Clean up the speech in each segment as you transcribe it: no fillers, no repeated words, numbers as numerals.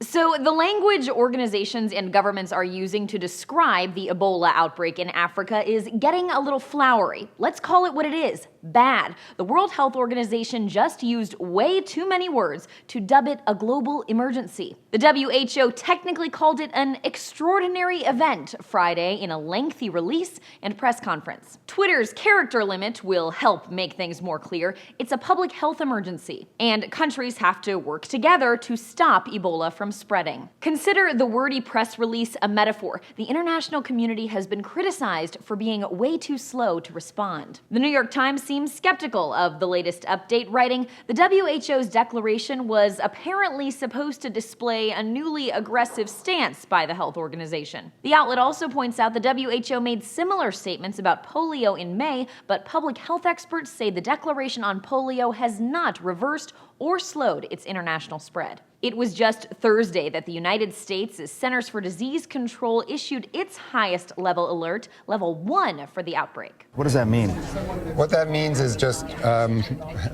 So the language organizations and governments are using to describe the Ebola outbreak in Africa is getting a little flowery. Let's call it what it is: bad. The World Health Organization just used way too many words to dub it a global emergency. The WHO technically called it an extraordinary event Friday in a lengthy release and press conference. Twitter's character limit will help make things more clear. It's a public health emergency, and countries have to work together to stop Ebola from spreading. Consider the Wordy press release a metaphor. The international community has been criticized for being way too slow to respond. The New York Times seems skeptical of the latest update, writing, "The WHO's declaration was apparently supposed to display a newly aggressive stance by the health organization." The outlet also points out the WHO made similar statements about polio in May, but public health experts say the declaration on polio has not reversed or slowed its international spread. It was just Thursday that the United States' Centers for Disease Control issued its highest level alert, level 1 for the outbreak. What does that mean? What that means is just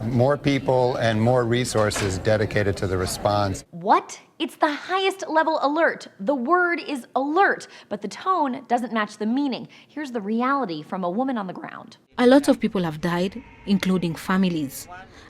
more people and more resources dedicated to the response. What? It's the highest level alert. The word is alert, but the tone doesn't match the meaning. Here's the reality from a woman on the ground. A lot of people have died, including families.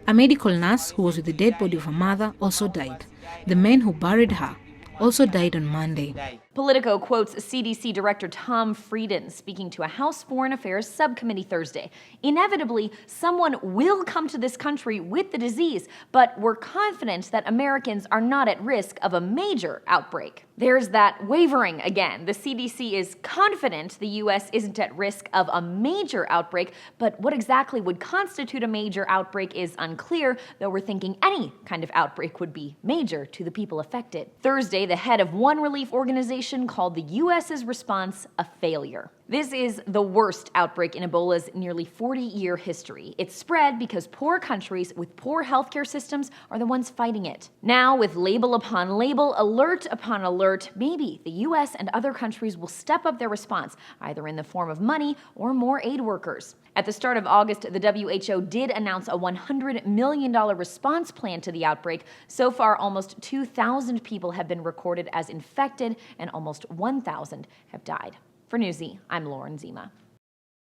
A medical nurse who was with the dead body of her mother also died. The men who buried her also died on Monday. Politico quotes CDC Director Tom Frieden speaking to a House Foreign Affairs subcommittee Thursday. Inevitably, someone will come to this country with the disease, but we're confident that Americans are not at risk of a major outbreak. There's that wavering again. The CDC is confident the U.S. isn't at risk of a major outbreak, but what exactly would constitute a major outbreak is unclear, though we're thinking any kind of outbreak would be major to the people affected. Thursday, the head of one relief organization called the U.S.'s response a failure. This is the worst outbreak in Ebola's nearly 40-year history. It's spread because poor countries with poor healthcare systems are the ones fighting it. Now, with label upon label, alert upon alert, maybe the U.S. and other countries will step up their response, either in the form of money or more aid workers. At the start of August, the WHO did announce a $100 million response plan to the outbreak. So far, almost 2,000 people have been recorded as infected and almost 1,000 have died. For Newsy, I'm Lauren Zima.